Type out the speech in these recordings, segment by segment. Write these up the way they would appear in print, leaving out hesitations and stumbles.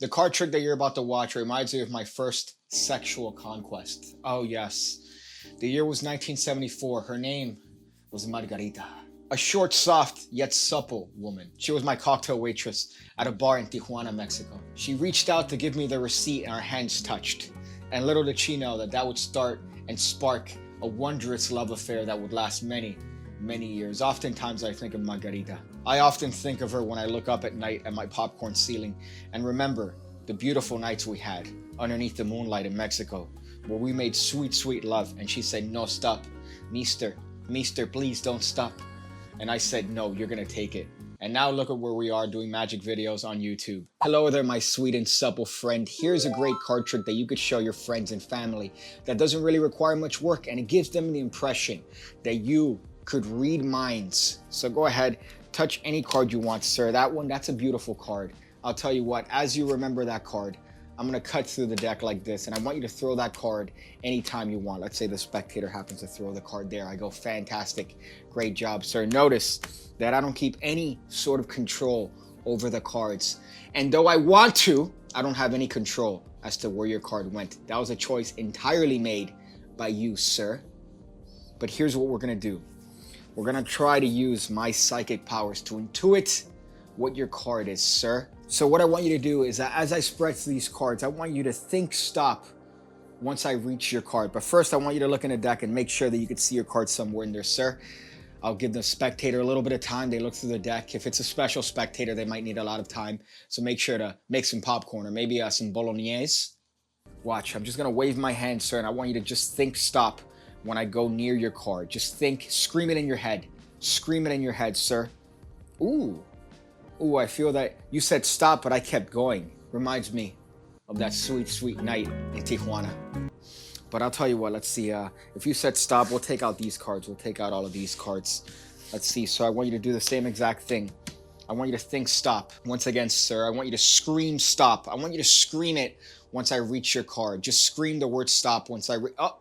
The card trick that you're about to watch reminds me of my first sexual conquest. Oh, yes. The year was 1974. Her name was Margarita. A short, soft, yet supple woman. She was my cocktail waitress at a bar in Tijuana, Mexico. She reached out to give me the receipt and our hands touched. And little did she know that that would start and spark a wondrous love affair that would last many, many years. Oftentimes I think of Margarita. I often think of her when I look up at night at my popcorn ceiling and remember the beautiful nights we had underneath the moonlight in Mexico, where we made sweet, sweet love. And she said, no, stop. Mister, please don't stop. And I said, no, you're gonna take it. And now look at where we are doing magic videos on YouTube. Hello there, my sweet and supple friend. Here's a great card trick that you could show your friends and family that doesn't really require much work, and it gives them the impression that you could read minds. So go ahead, touch any card you want, sir. That one, that's a beautiful card. I'll tell you what, as you remember that card, I'm gonna cut through the deck like this, and I want you to throw that card anytime you want. Let's say the spectator happens to throw the card there. I go, fantastic, great job, sir. Notice that I don't keep any sort of control over the cards. And though I want to, I don't have any control as to where your card went. That was a choice entirely made by you, sir. But here's what we're gonna do. We're gonna try to use my psychic powers to intuit what your card is, sir. So what I want you to do is that as I spread these cards, I want you to think stop once I reach your card. But first, I want you to look in the deck and make sure that you can see your card somewhere in there, sir. I'll give the spectator a little bit of time. They look through the deck. If it's a special spectator, they might need a lot of time. So make sure to make some popcorn or maybe some bolognese. Watch, I'm just gonna wave my hand, sir, and I want you to just think stop when I go near your card. Just think, scream it in your head. Scream it in your head, sir. Ooh, I feel that you said stop, but I kept going. Reminds me of that sweet, sweet night in Tijuana. But I'll tell you what, let's see. If you said stop, we'll take out these cards. We'll take out all of these cards. Let's see. So I want you to do the same exact thing. I want you to think stop. Once again, sir, I want you to scream stop. I want you to scream it once I reach your card. Just scream the word stop once oh,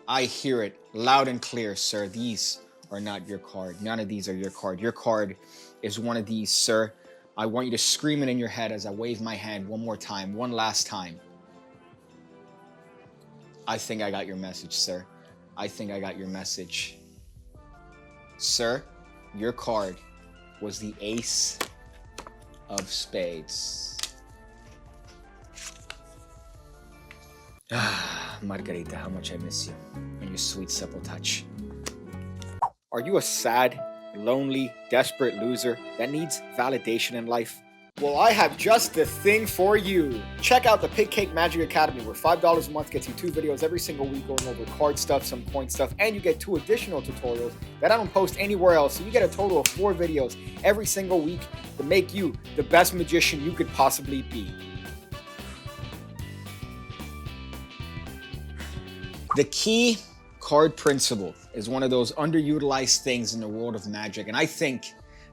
I hear it loud and clear, sir. These are not your card. None of these are your card. Your card is one of these, sir. I want you to scream it in your head as I wave my hand one more time, one last time. I think I got your message, sir. I think I got your message. Sir, your card was the Ace of Spades. Ah, Margarita, how much I miss you and your sweet, supple touch. Are you a sad, lonely, desperate loser that needs validation in life? Well, I have just the thing for you. Check out the Pigcake Magic Academy, where $5 a month gets you 2 videos every single week going over card stuff, some point stuff, and you get 2 additional tutorials that I don't post anywhere else. So you get a total of 4 videos every single week to make you the best magician you could possibly be. The key card principle is one of those underutilized things in the world of magic, and I think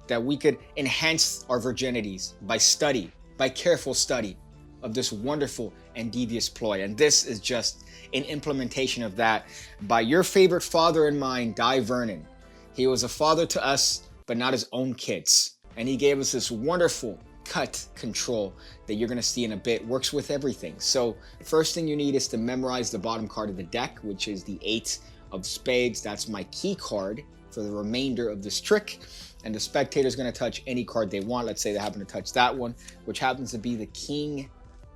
that we could enhance our virginities by careful study of this wonderful and devious ploy. And this is just an implementation of that by your favorite father and mine, Di Vernon. He was a father to us, but not his own kids. And he gave us this wonderful cut control that you're gonna see in a bit. Works with everything. So the first thing you need is to memorize the bottom card of the deck, which is the 8 of Spades. That's my key card for the remainder of this trick. And the spectator is going to touch any card they want. Let's say they happen to touch that one, which happens to be the King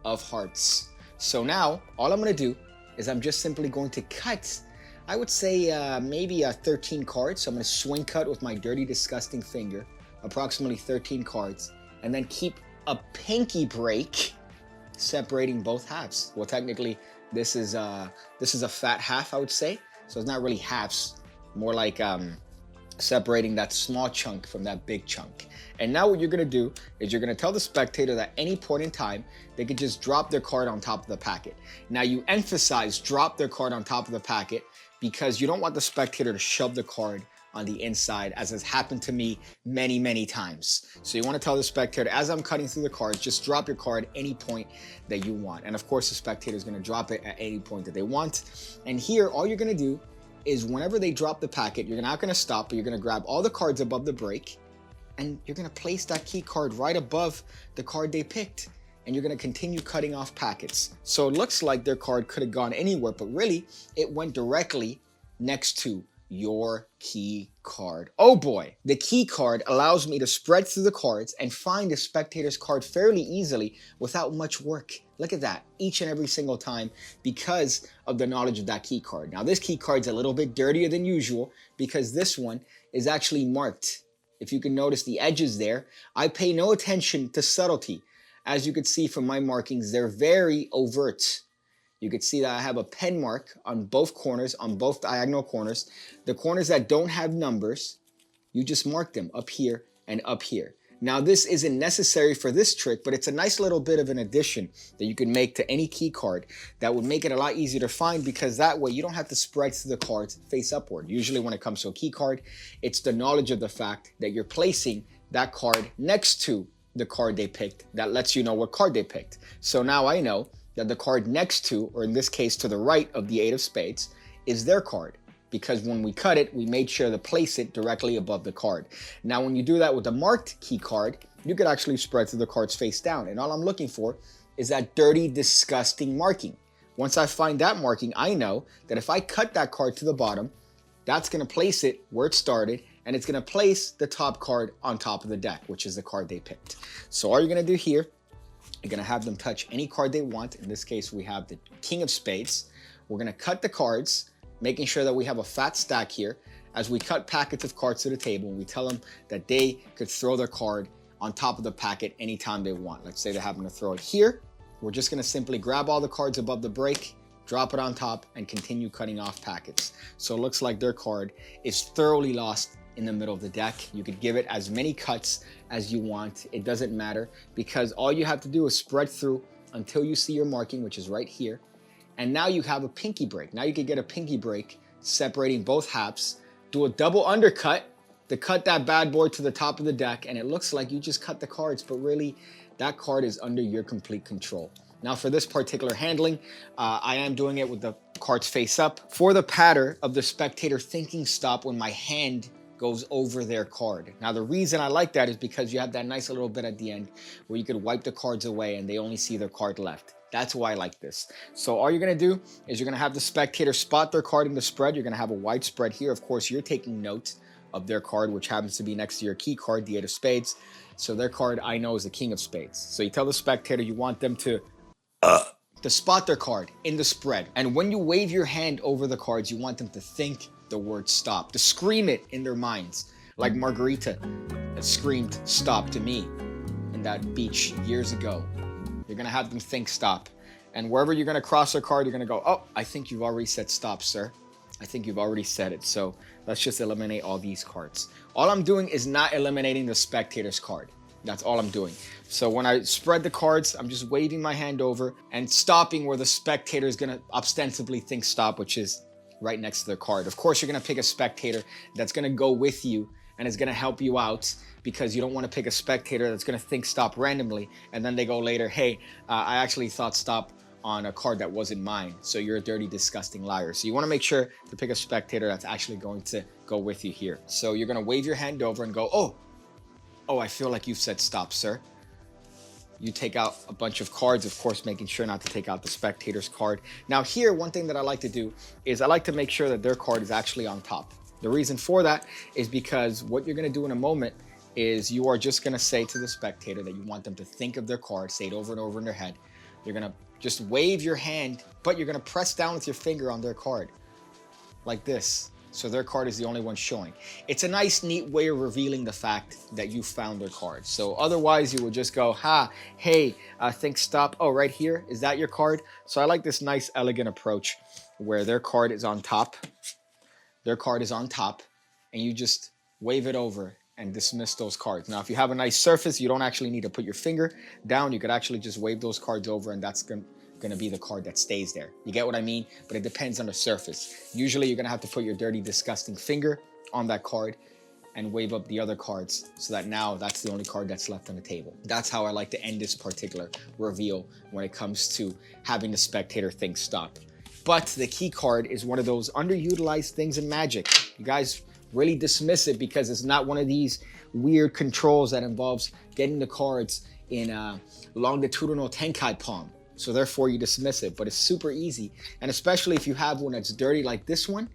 of Hearts. So now all I'm going to do is I'm just simply going to cut, I would say maybe 13 cards. So I'm going to swing cut with my dirty, disgusting finger, approximately 13 cards, and then keep a pinky break separating both halves. Well, technically this is a fat half, I would say. So it's not really halves, more like separating that small chunk from that big chunk. And now what you're gonna do is you're gonna tell the spectator that at any point in time, they could just drop their card on top of the packet. Now you emphasize drop their card on top of the packet because you don't want the spectator to shove the card on the inside, as has happened to me many, many times. So you wanna tell the spectator, as I'm cutting through the cards, just drop your card any point that you want. And of course, the spectator is gonna drop it at any point that they want. And here, all you're gonna do is whenever they drop the packet, you're not gonna stop, but you're gonna grab all the cards above the break, and you're gonna place that key card right above the card they picked. and you're going to continue cutting off packets. So it looks like their card could have gone anywhere, but really it went directly next to your key card. Oh boy, the key card allows me to spread through the cards and find the spectator's card fairly easily without much work. Look at that, each and every single time, because of the knowledge of that key card. Now this key card's a little bit dirtier than usual because this one is actually marked. If you can notice the edges there, I pay no attention to subtlety. As you can see from my markings, they're very overt. You can see that I have a pen mark on both corners, on both diagonal corners. The corners that don't have numbers, you just mark them up here and up here. Now this isn't necessary for this trick, but it's a nice little bit of an addition that you can make to any key card that would make it a lot easier to find, because that way you don't have to spread through the cards face upward. Usually when it comes to a key card, it's the knowledge of the fact that you're placing that card next to the card they picked that lets you know what card they picked. So now I know that the card next to, or in this case to the right of the 8 of spades, is their card, because when we cut it, we made sure to place it directly above the card. Now when you do that with a marked key card, you could actually spread through the cards face down, and all I'm looking for is that dirty, disgusting marking. Once I find that marking, I know that if I cut that card to the bottom, that's going to place it where it started, and it's going to place the top card on top of the deck, which is the card they picked. So all you're going to do here, you're going to have them touch any card they want. In this case, we have the King of Spades. We're going to cut the cards, making sure that we have a fat stack here. As we cut packets of cards to the table, we tell them that they could throw their card on top of the packet anytime they want. Let's say they happen to throw it here. We're just going to simply grab all the cards above the break, drop it on top, and continue cutting off packets. So it looks like their card is thoroughly lost in the middle of the deck. You could give it as many cuts as you want. It doesn't matter, because all you have to do is spread through until you see your marking, which is right here. And now you have a pinky break. Now you could get a pinky break separating both halves, do a double undercut to cut that bad boy to the top of the deck, and it looks like you just cut the cards, but really that card is under your complete control. Now for this particular handling, I am doing it with the cards face up for the pattern of the spectator thinking stop when my hand goes over their card. Now the reason I like that is because you have that nice little bit at the end where you could wipe the cards away and they only see their card left. That's why I like this. So all you're gonna do is you're gonna have the spectator spot their card in the spread. You're gonna have a wide spread here. Of course, you're taking note of their card, which happens to be next to your key card, the 8 of spades. So their card I know is the King of Spades. So you tell the spectator you want them to spot their card in the spread. And when you wave your hand over the cards, you want them to think the word stop, to scream it in their minds, like Margarita screamed stop to me in that beach years ago. You're gonna have them think stop. And wherever you're gonna cross their card, you're gonna go, oh, I think you've already said stop, sir. I think you've already said it. So let's just eliminate all these cards. All I'm doing is not eliminating the spectator's card. That's all I'm doing. So when I spread the cards, I'm just waving my hand over and stopping where the spectator is gonna ostensibly think stop, which is right next to their card. Of course, you're gonna pick a spectator that's gonna go with you and is gonna help you out, because you don't wanna pick a spectator that's gonna think stop randomly and then they go later, hey, I actually thought stop on a card that wasn't mine. So you're a dirty, disgusting liar. So you wanna make sure to pick a spectator that's actually going to go with you here. So you're gonna wave your hand over and go, oh, I feel like you've said stop, sir. You take out a bunch of cards, of course, making sure not to take out the spectator's card. Now here, one thing that I like to do is I like to make sure that their card is actually on top. The reason for that is because what you're gonna do in a moment is you are just gonna say to the spectator that you want them to think of their card, say it over and over in their head. You're gonna just wave your hand, but you're gonna press down with your finger on their card, like this. So their card is the only one showing. It's a nice, neat way of revealing the fact that you found their card. So otherwise you would just go, hey, think stop. Oh, right here, is that your card? So I like this nice, elegant approach where their card is on top. Their card is on top, and you just wave it over and dismiss those cards. Now, if you have a nice surface, you don't actually need to put your finger down. You could actually just wave those cards over, and that's gonna be the card that stays there. You get what I mean? But it depends on the surface. Usually you're gonna have to put your dirty, disgusting finger on that card and wave up the other cards so that now that's the only card that's left on the table. That's how I like to end this particular reveal when it comes to having the spectator think stop. But the key card is one of those underutilized things in Magic. You guys really dismiss it because it's not one of these weird controls that involves getting the cards in longitudinal tenkai palm. So therefore you dismiss it, but it's super easy. And especially if you have one that's dirty like this one,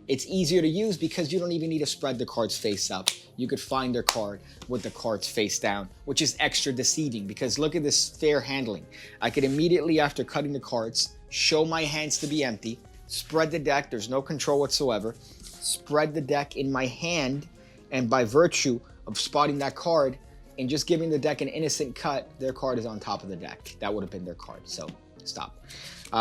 it's easier to use because you don't even need to spread the cards face up. You could find their card with the cards face down, which is extra deceiving because look at this fair handling. I could immediately, after cutting the cards, show my hands to be empty, spread the deck, there's no control whatsoever, spread the deck in my hand, and by virtue of spotting that card and just giving the deck an innocent cut, their card is on top of the deck. That would have been their card, so stop.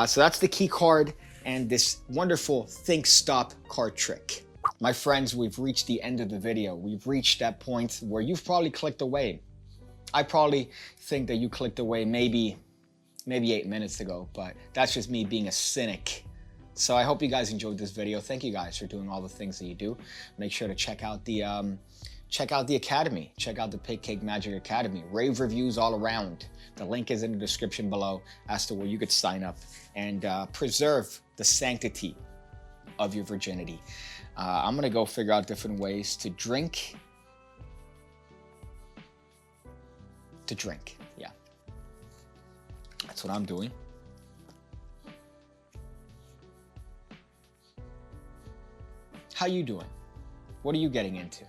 So that's the key card and this wonderful think stop card trick. My friends, we've reached the end of the video. We've reached that point where you've probably clicked away. I probably think that you clicked away maybe 8 minutes ago, but that's just me being a cynic. So I hope you guys enjoyed this video. Thank you guys for doing all the things that you do. Make sure to check out the Academy. Check out the Pigcake Magic Academy. Rave reviews all around. The link is in the description below as to where you could sign up and preserve the sanctity of your virginity. I'm gonna go figure out different ways to drink. Yeah. That's what I'm doing. How you doing? What are you getting into?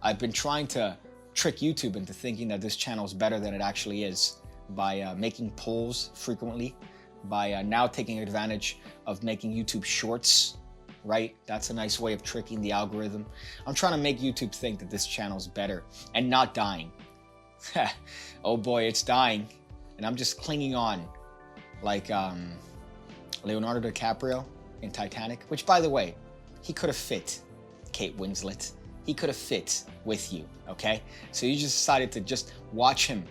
I've been trying to trick YouTube into thinking that this channel is better than it actually is by making polls frequently, by now taking advantage of making YouTube shorts, right? That's a nice way of tricking the algorithm. I'm trying to make YouTube think that this channel is better and not dying. Oh boy, it's dying. And I'm just clinging on like Leonardo DiCaprio in Titanic, which by the way, he could have fit Kate Winslet. He could have fit with you, okay? So you just decided to just watch him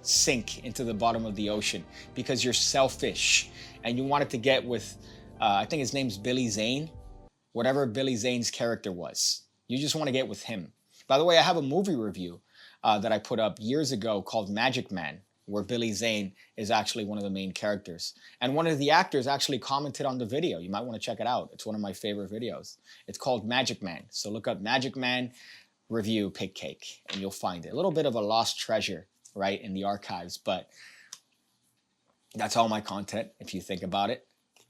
sink into the bottom of the ocean because you're selfish and you wanted to get with, I think his name's Billy Zane, whatever Billy Zane's character was. You just want to get with him. By the way, I have a movie review that I put up years ago called Magic Man, where Billy Zane is actually one of the main characters. And one of the actors actually commented on the video. You might want to check it out. It's one of my favorite videos. It's called Magic Man. So look up Magic Man review Pigcake and you'll find it. A little bit of a lost treasure, right, in the archives, but that's all my content if you think about it.